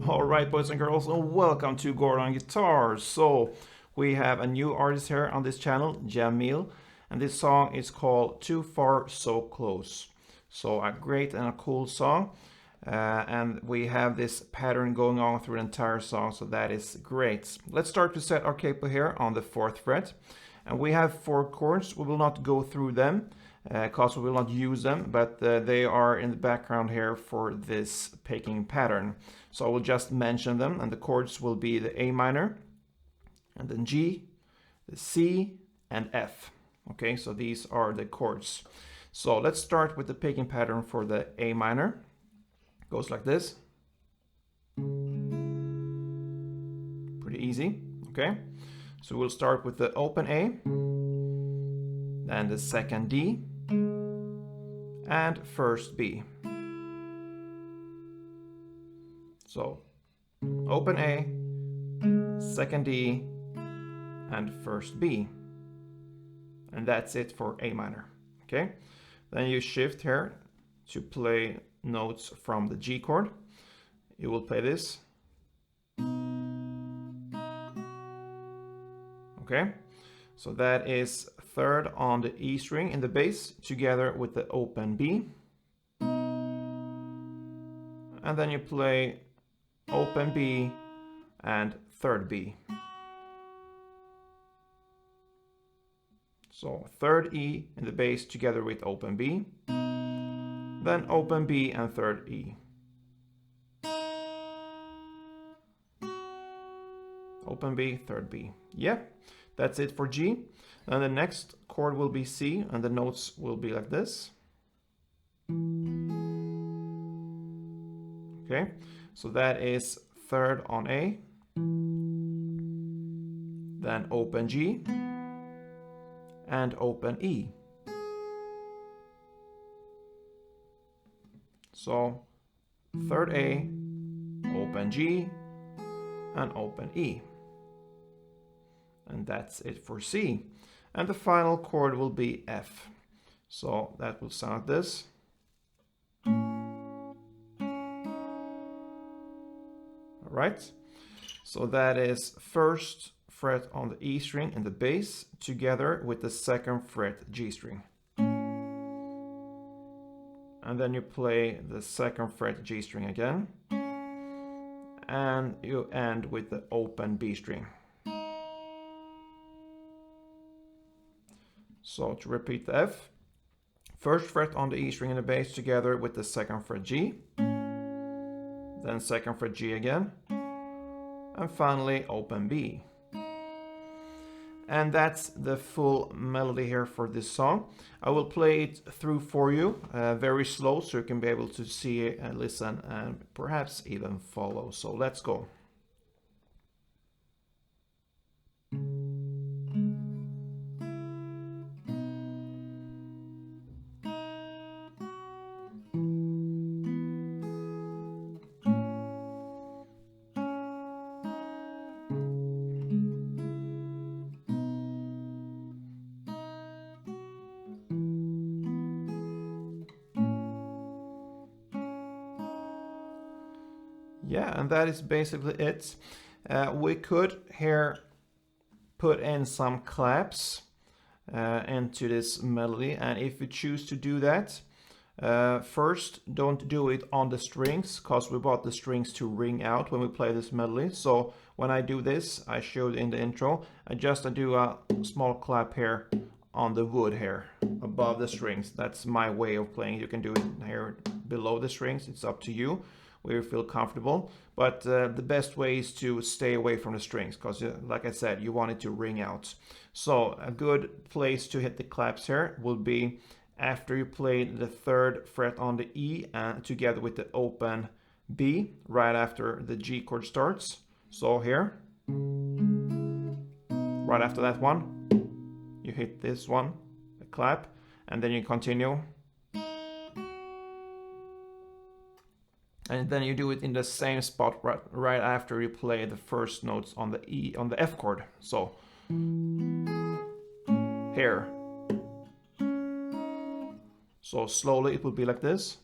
Alright, boys and girls, and welcome to Gordon Guitars. So, we have a new artist here on this channel, Jahmiel, and this song is called Too Far, So Close. So, a great and a cool song, and we have this pattern going on through the entire song, so that is great. Let's start to set our capo here on the 4th fret, and we have 4 chords. We will not go through them, because we will not use them, but they are in the background here for this picking pattern. So I will just mention them, and the chords will be the A minor, and then G, the C, and F. Okay, so these are the chords. So let's start with the picking pattern for the A minor. It goes like this. Pretty easy, okay? So we'll start with the open A, then the second D, and first B. So open A, second D, and first B. And that's it for A minor. Okay? Then you shift here to play notes from the G chord. You will play this. Okay? So that is third on the E string in the bass together with the open B. And then you play open B and third B. So third E in the bass together with open B. Then open B and third E. Open B, third B. Yeah, that's it for G. Then the next chord will be C, and the notes will be like this. Okay, so that is third on A, then open G, and open E. So third A, open G, and open E. And that's it for C. And the final chord will be F. So that will sound like this. Alright, so that is first fret on the E string in the bass together with the second fret G string. And then you play the second fret G string again. And you end with the open B string. So to repeat the F, first fret on the E string in the bass together with the second fret G, then second fret G again, and finally open B. And that's the full melody here for this song. I will play it through for you very slow so you can be able to see it and listen and perhaps even follow. So let's go. Yeah, and that is basically it. We could here put in some claps into this melody, and if you choose to do that, first don't do it on the strings, because we want the strings to ring out when we play this melody. So when I do this, I showed in the intro, I do a small clap here on the wood here above the strings. That's my way of playing. You can do it here below the strings, it's up to you where you feel comfortable, but the best way is to stay away from the strings, because like I said, you want it to ring out. So a good place to hit the claps here will be after you play the third fret on the E and together with the open B right after the G chord starts. So here, right after that one, you hit this one, a clap, and then you continue. And then you do it in the same spot right after you play the first notes on the F chord. So here. So slowly it will be like this.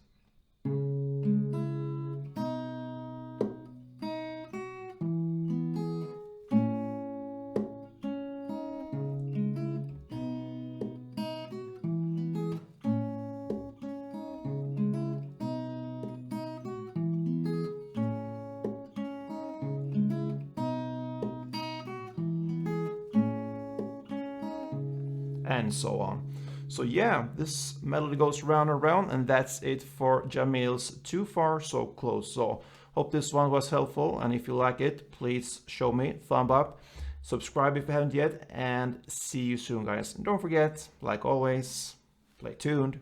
and so on. So yeah, this melody goes round and round, and that's it for Jahmiel's Too Far So Close. So hope this one was helpful, and if you like it, please show me thumb up, subscribe if you haven't yet, and see you soon, guys. And don't forget, like always, play tuned.